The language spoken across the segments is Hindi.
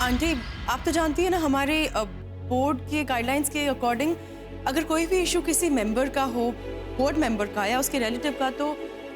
आंटी, आप तो जानती है ना, हमारे बोर्ड के गाइडलाइंस के अकॉर्डिंग अगर कोई भी इशू किसी मेंबर का हो, बोर्ड मेंबर का या उसके रिलेटिव का, तो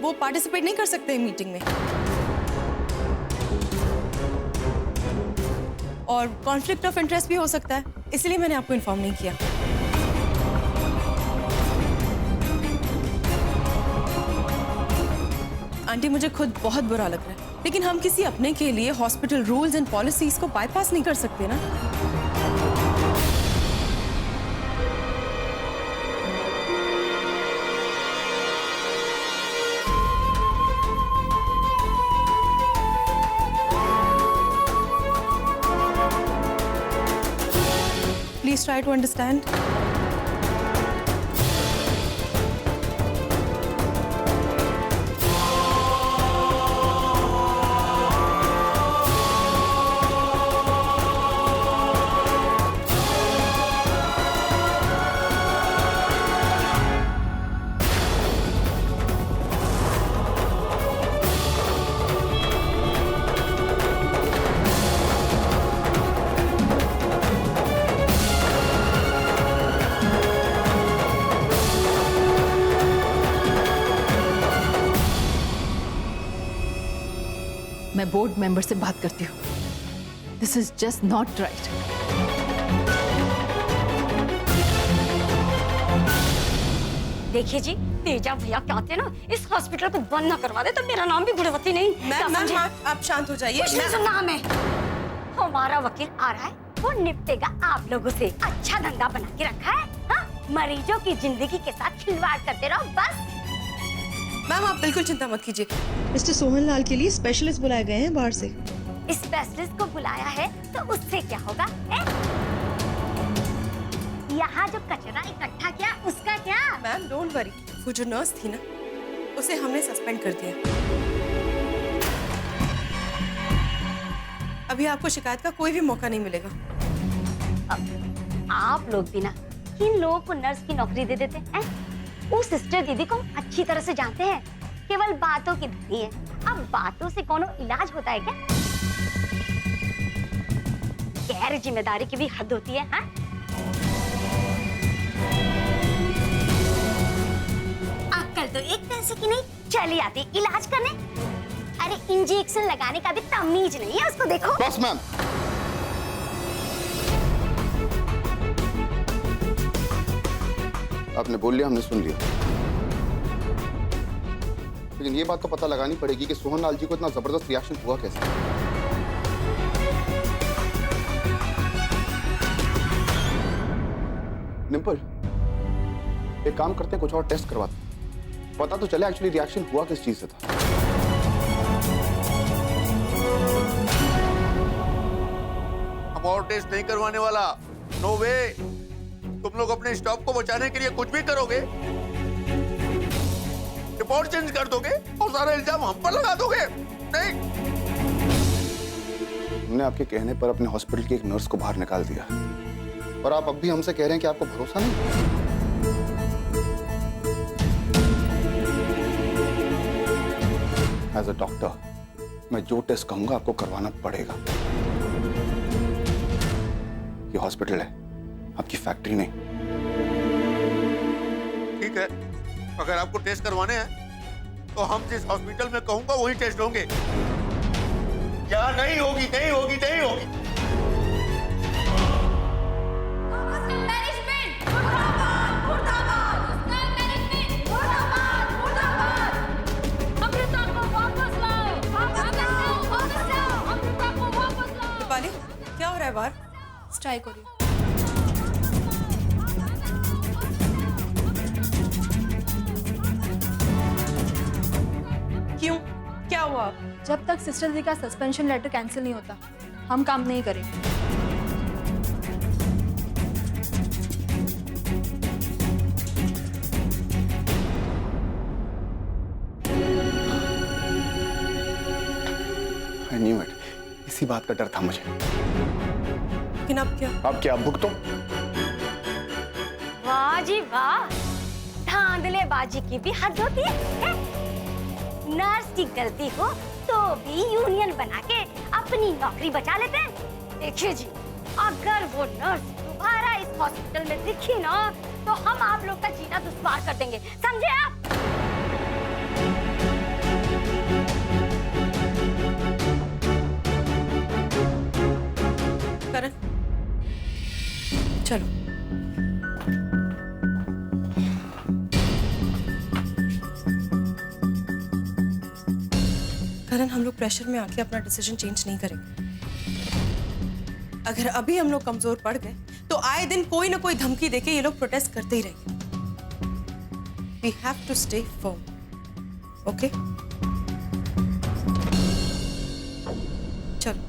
वो पार्टिसिपेट नहीं कर सकते मीटिंग में। और कॉन्फ्लिक्ट ऑफ इंटरेस्ट भी हो सकता है, इसलिए मैंने आपको इन्फॉर्म नहीं किया। आंटी, मुझे खुद बहुत बुरा लग रहा है, लेकिन हम किसी अपने के लिए हॉस्पिटल रूल्स एंड पॉलिसीज को बाईपास नहीं कर सकते ना। Please try to understand. मैं बोर्ड मेंबर से बात करती हूँ। This is just not right. देखिए जी, तेजा भैया कहते हैं ना, इस हॉस्पिटल को बंद ना करवा दे तो मेरा नाम भी गुणवती नहीं। मैम, आप शांत हो जाइए। कुछ नहीं सुनना हमें। हमारा वकील आ रहा है, वो निपटेगा आप लोगों से। अच्छा धंधा बना के रखा है, हाँ? मरीजों की जिंदगी के साथ खिलवाड़ करते रहो बस। मैम, आप बिल्कुल चिंता मत कीजिए। मिस्टर सोहन लाल के लिए स्पेशलिस्ट बुलाए गए हैं बाहर से। स्पेशलिस्ट को बुलाया है तो उससे क्या होगा? यहाँ जो कचरा इकट्ठा किया उसका क्या? मैम, डोंट वरी, वो जो नर्स थी ना, उसे हमने सस्पेंड कर दिया। अभी आपको शिकायत का कोई भी मौका नहीं मिलेगा। आप लोग भी ना किन लोगों को नर्स की नौकरी दे देते हैं? उस सिस्टर दीदी को अच्छी तरह से जानते हैं, केवल बातों की धनी है। अब बातों से कोनो इलाज होता है क्या? गैर जिम्मेदारी की भी हद होती है, हाँ? अक्कल तो एक पैसे की नहीं, चली आती इलाज करने। अरे इंजेक्शन लगाने का भी तमीज नहीं है उसको, देखो। बस मैम, आपने बोल लिया, हमने सुन लिया, लेकिन ये बात तो पता लगानी पड़ेगी कि सोहन लाल जी को इतना जबरदस्त रिएक्शन हुआ कैसे। निम्पल, एक काम करते हैं, कुछ और टेस्ट करवाते, पता तो चले एक्चुअली रिएक्शन हुआ किस चीज से था। हम और टेस्ट नहीं करवाने वाला। नो वे। तुम लोग अपने स्टॉक को बचाने के लिए कुछ भी करोगे, रिपोर्ट चेंज कर दोगे और सारा इल्जाम हम पर लगा दोगे। नहीं, हमने आपके कहने पर अपने हॉस्पिटल की एक नर्स को बाहर निकाल दिया, और आप अब भी हमसे कह रहे हैं कि आपको भरोसा नहीं। एज अ डॉक्टर मैं जो टेस्ट कहूंगा आपको करवाना पड़ेगा। ये हॉस्पिटल है, आपकी फैक्ट्री नहीं। ठीक है, अगर आपको टेस्ट करवाने हैं तो हम जिस हॉस्पिटल में कहूंगा वही टेस्ट होंगे। क्या नहीं होगी, नहीं होगी, नहीं होगी। दीपाली, क्या हो रहा है बाहर? स्ट्राइक हो रही है। क्यों, क्या हुआ? जब तक सिस्टर जी का सस्पेंशन लेटर कैंसिल नहीं होता, हम काम नहीं करेंगे। I knew it. इसी बात का डर था मुझे। लेकिन अब क्या? अब क्या, भुगतो? वाह जी वाह, धांधलेबाजी की भी हद होती है? नर्स की गलती हो तो भी यूनियन बना के अपनी नौकरी बचा लेते हैं। देखिए जी, अगर वो नर्स दोबारा इस हॉस्पिटल में दिखी ना तो हम आप लोग का जीना दुश्वार कर देंगे, समझे आप? करण, चलो। करण, हम लोग प्रेशर में आके अपना डिसीजन चेंज नहीं करेंगे। अगर अभी हम लोग कमजोर पड़ गए तो आए दिन कोई ना कोई धमकी देके ये लोग प्रोटेस्ट करते ही रहेंगे। We have to stay firm, okay? चलो।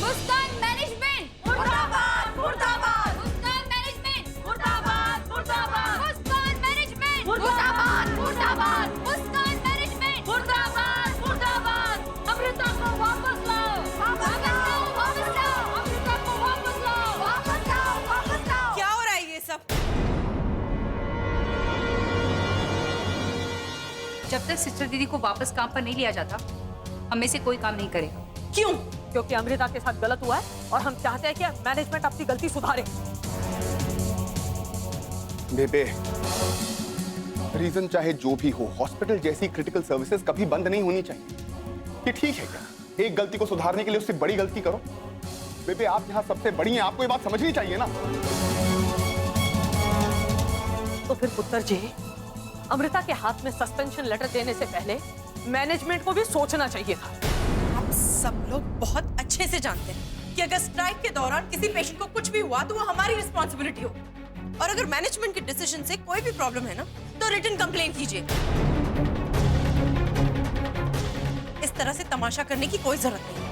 मुस्कान मैनेजमेंट मुर्दाबाद मुर्दाबाद। मुस्कान मैनेजमेंट मुर्दाबाद मुर्दाबाद। मुस्कान मैनेजमेंट मुर्दाबाद मुर्दाबाद। मुस्कान मैनेजमेंट मुर्दाबाद मुर्दाबाद। अमृता को वापस लाओ, वापस लाओ, वापस लाओ। अमृता को वापस लाओ, वापस लाओ, वापस लाओ। क्या हो रहा है ये सब? जब तक सिस्टर दीदी को वापस काम पर नहीं लिया जाता, हम में से कोई काम नहीं करेगा। क्यों? क्योंकि अमृता के साथ गलत हुआ है और हम चाहते हैं कि मैनेजमेंट अपनी गलती सुधारे। बेबे, रीजन चाहे जो भी हो, हॉस्पिटल जैसी क्रिटिकल सर्विसेज कभी बंद नहीं होनी चाहिए। ये ठीक है क्या? एक गलती को सुधारने के लिए उससे बड़ी गलती करो? बेबे, आप यहाँ सबसे बड़ी हैं, आपको ये बात समझनी चाहिए ना। तो फिर पुत्र जी, अमृता के हाथ में सस्पेंशन लेटर देने से पहले मैनेजमेंट को भी सोचना चाहिए था। आप सब लोग बहुत अच्छे से जानते हैं कि अगर स्ट्राइक के दौरान किसी पेशेंट को कुछ भी हुआ तो वो हमारी रिस्पॉन्सिबिलिटी हो। और अगर मैनेजमेंट के डिसीजन से कोई भी प्रॉब्लम है ना तो रिटन कंप्लेन कीजिए। इस तरह से तमाशा करने की कोई जरूरत नहीं।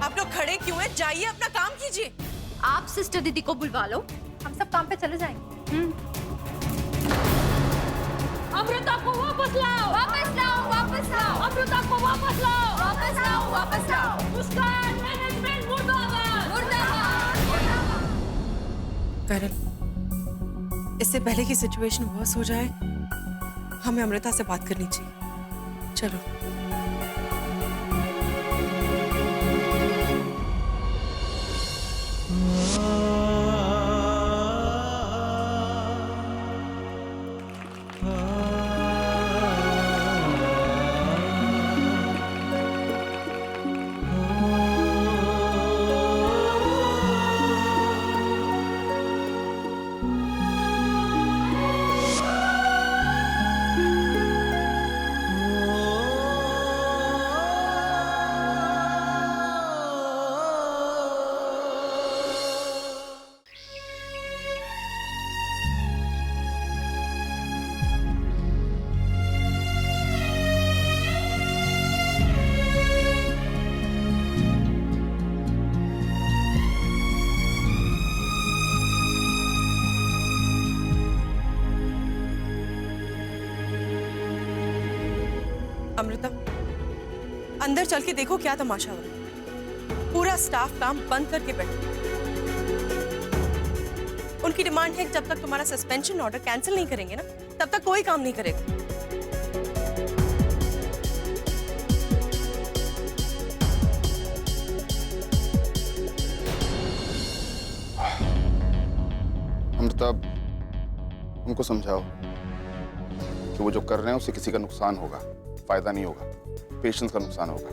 आप लोग खड़े क्यों हैं? जाइए, अपना काम कीजिए। आप सिस्टर दीदी को बुलवा लो, हम सब काम पे चले जाएंगे। अमृता को वापस लाओ, वापस लाओ, वापस लाओ। अमृता को वापस लाओ, वापस लाओ, वापस लाओ। मुस्कान मैनेजमेंट मुर्दाबाद मुर्दाबाद मुर्दाबाद। करण, इससे पहले कि सिचुएशन वर्स हो जाए, हमें अमृता से बात करनी चाहिए। चलो। अमृता, अंदर चल के देखो क्या तमाशा हो रहा है। पूरा स्टाफ काम बंद करके बैठा। उनकी डिमांड है कि जब तक तुम्हारा सस्पेंशन ऑर्डर कैंसिल नहीं करेंगे ना, तब तक कोई काम नहीं करेगा। अमृता, उनको समझाओ कि वो जो कर रहे हैं उससे किसी का नुकसान होगा, फायदा नहीं होगा, पेशेंट्स का नुकसान होगा।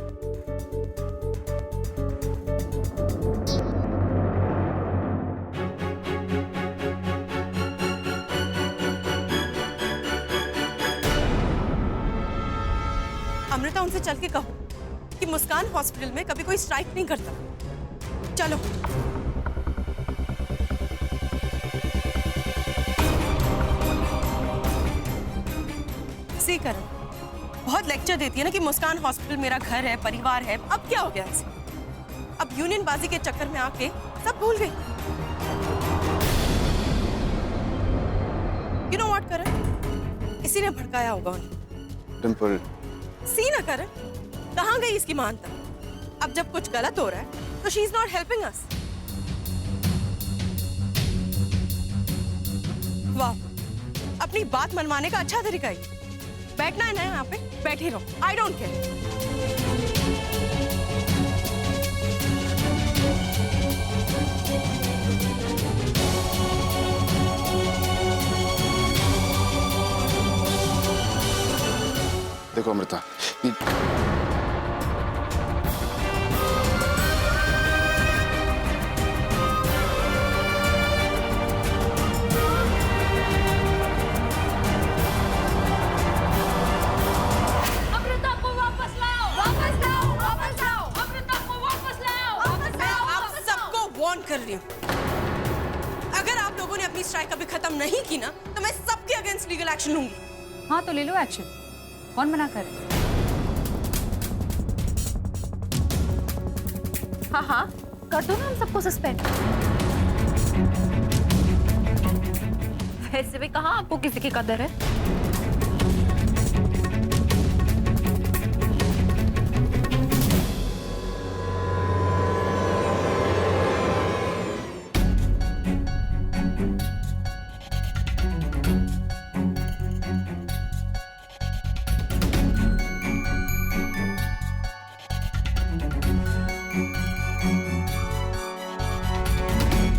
अमृता, उनसे चल के कहो कि मुस्कान हॉस्पिटल में कभी कोई स्ट्राइक नहीं करता। चलो। सी करण, बहुत लेक्चर देती है ना कि मुस्कान हॉस्पिटल मेरा घर है, परिवार है। अब क्या हो गया इसे? अब यूनियन बाजी के चक्कर में आके सब भूल गई। यू नो व्हाट करण, इसी ने भड़काया होगा उन्हें। डिंपल, सी ना करण, कहाँ गई इसकी मानता? अब जब कुछ गलत हो रहा है तो she is not helping us. वाह, अपनी बात मनवाने का अच्छा तरीका है। बैठना है ना यहाँ पे, बैठे रहो, आई डोंट केयर। देखो अमृता, अमृता को वापस लाओ, वापस लाओ, वापस लाओ, अमृता को वापस लाओ, वापस मैं लाओ। आप सबको वार्न कर रही हूँ, अगर आप लोगों ने अपनी स्ट्राइक अभी खत्म नहीं की ना, तो मैं सबके अगेंस्ट लीगल एक्शन लूंगी। हाँ तो ले लो एक्शन, कौन मना करे। हाँ हाँ, कर दो ना हम सबको सस्पेंड। वैसे भी कहाँ आपको किसी की कदर है।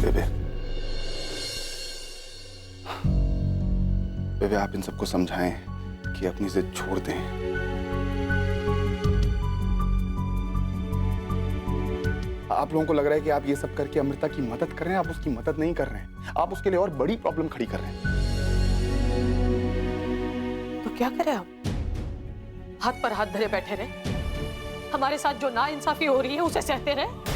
बेबे, बेबे आप इन सबको समझाएं कि अपनी जिद छोड़ दें। आप लोगों को लग रहा है कि आप ये सब करके अमृता की मदद कर रहे हैं, आप उसकी मदद नहीं कर रहे हैं, आप उसके लिए और बड़ी प्रॉब्लम खड़ी कर रहे हैं। तो क्या करें हम? हाथ पर हाथ धरे बैठे रहे? हमारे साथ जो नाइंसाफी हो रही है उसे सहते रहे?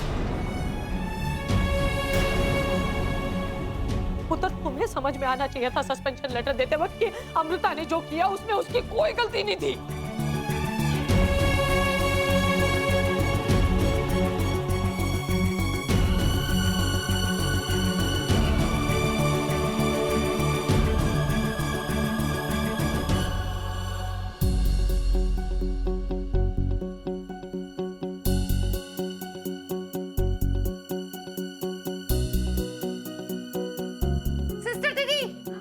पुत्र, तुम्हें समझ में आना चाहिए था सस्पेंशन लेटर देते वक्त कि अमृता ने जो किया उसमें उसकी कोई गलती नहीं थी। सिस्टर दीदी,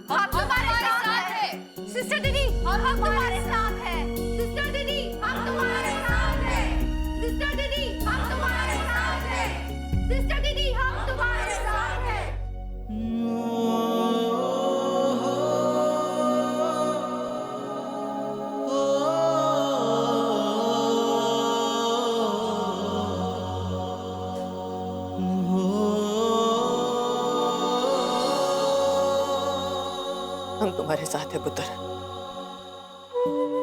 हम तुम्हारे साथ हैं। सिस्टर दीदी, हम तुम्हारे साथ हैं। सिस्टर दीदी, हम तुम्हारे साथ हैं। सिस्टर दीदी, हम तुम्हारे साथ हैं। सिस्टर दीदी, हम तुम्हारे साथ हैं। हम तुम्हारे साथ है पुत्र।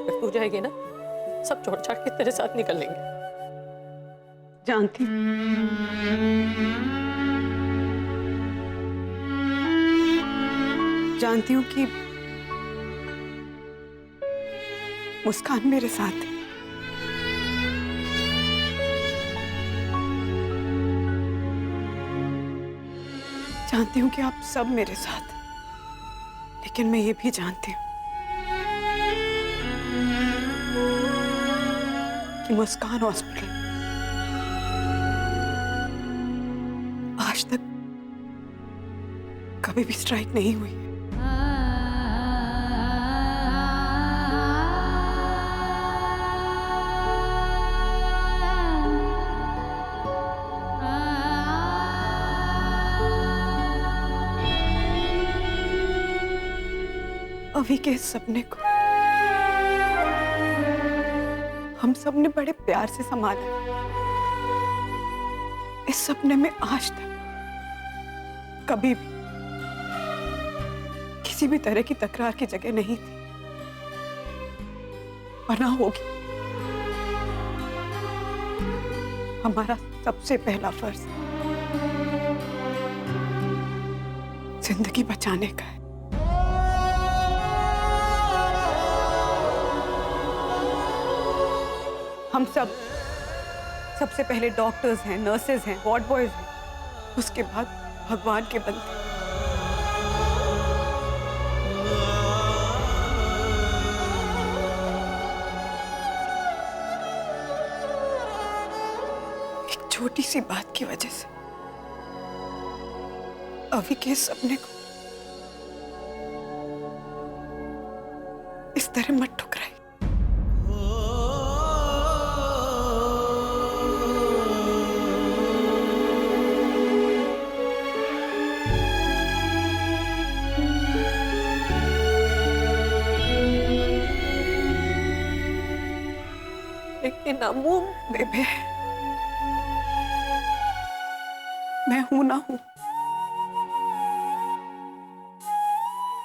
अगर तू जाएगी ना, सब छोड़ छाड़ के तेरे साथ निकल लेंगे। जानती जानती हूँ कि मुस्कान मेरे साथ है। जानती हूँ कि आप सब मेरे साथ हैं। लेकिन मैं ये भी जानती हूँ कि मुस्कान हॉस्पिटल आज तक कभी भी स्ट्राइक नहीं हुई। अभी के इस सपने को हम सब ने बड़े प्यार से संभाला। इस सपने में आज तक कभी भी किसी भी तरह की तकरार की जगह नहीं थी, और ना होगी। हमारा सबसे पहला फर्ज जिंदगी बचाने का है। हम सब सबसे पहले डॉक्टर्स हैं, नर्सेज हैं, वार्ड बॉयज हैं, उसके बाद भगवान के बंदे। एक छोटी सी बात की वजह से अभी के इस सपने को तरह मत ठुकराई। लेकिन अम्मू बेबे, मैं हूं ना हूं,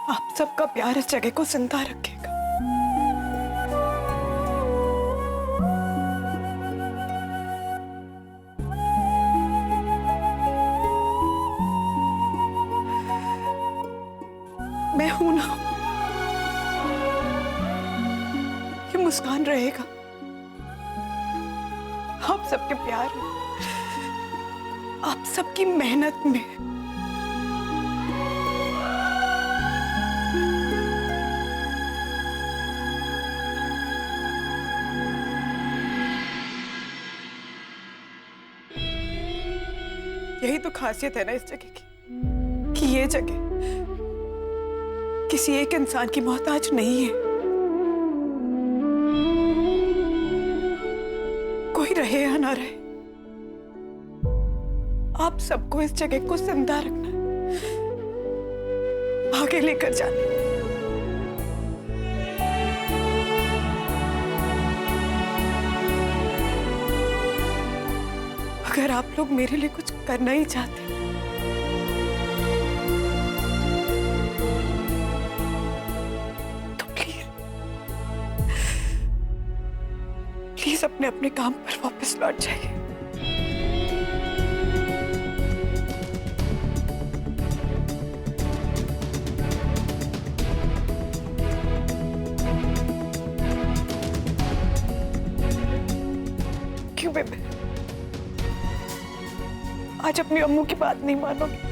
आप सबका प्यार इस जगह को जिंदा रखेगा। मैं हूं ना हूं, ये मुस्कान रहेगा आप सबके प्यार में, आप सबकी मेहनत में। यही तो खासियत है ना इस जगह की, कि ये जगह किसी एक इंसान की मोहताज नहीं है। कोई रहे या ना रहे, आप सबको इस जगह को जिंदा रखना है, आगे लेकर जाना है। अगर आप लोग मेरे लिए कुछ करना ही चाहते हैं, तो प्लीज अपने अपने काम पर वापस लौट जाइए। क्यों बेबे, आज अपनी अम्मू की बात नहीं मानोगे?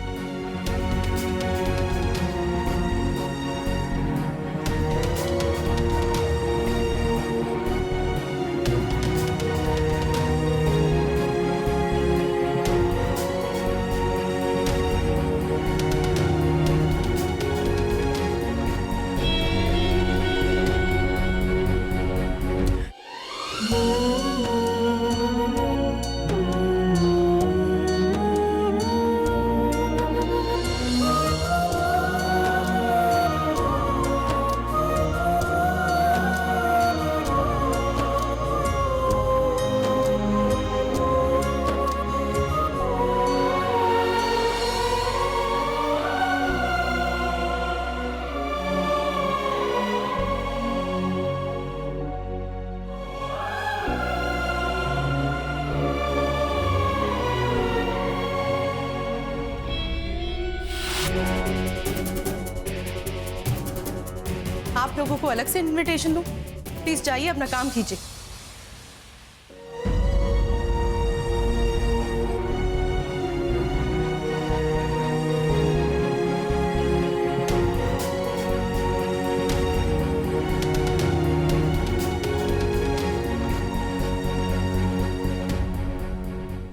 आप लोगों को अलग से इनविटेशन दूं? प्लीज जाइए, अपना काम कीजिए।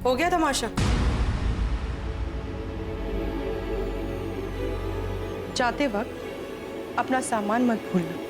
हो गया तमाशा? जाते वक्त अपना सामान मत भूलना।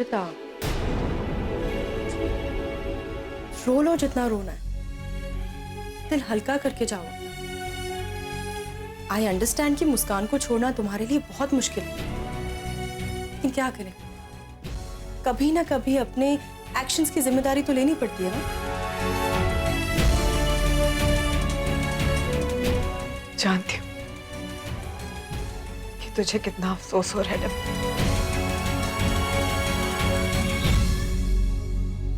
अमृता, रो लो जितना रोना है, दिल हल्का करके जाओ। आई अंडरस्टैंड कि मुस्कान को छोड़ना तुम्हारे लिए बहुत मुश्किल है, लेकिन क्या करें, कभी ना कभी अपने एक्शंस की जिम्मेदारी तो लेनी पड़ती है ना। जानती हूँ कि तुझे कितना अफसोस हो रहा है,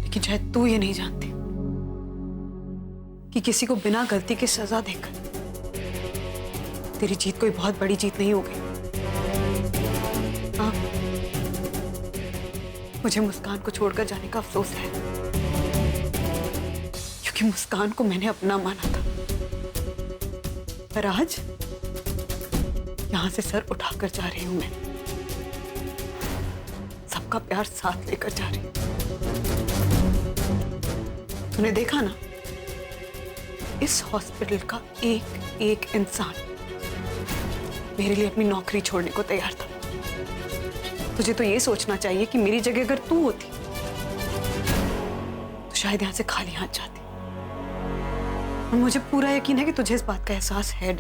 लेकिन शायद तू ये नहीं जानती कि किसी को बिना गलती के सजा देकर तेरी जीत कोई बहुत बड़ी जीत नहीं हो गई। हाँ, मुझे मुस्कान को छोड़कर जाने का अफसोस है, क्योंकि मुस्कान को मैंने अपना माना था, पर आज यहां से सर उठाकर जा रही हूं मैं, सबका प्यार साथ लेकर जा रही हूं। तूने देखा ना, इस हॉस्पिटल का एक एक इंसान मेरे लिए अपनी नौकरी छोड़ने को तैयार था। तुझे तो ये सोचना चाहिए कि मेरी जगह अगर तू होती तो शायद यहां से खाली हाथ जाती। और मुझे पूरा यकीन है कि तुझे इस बात का एहसास है।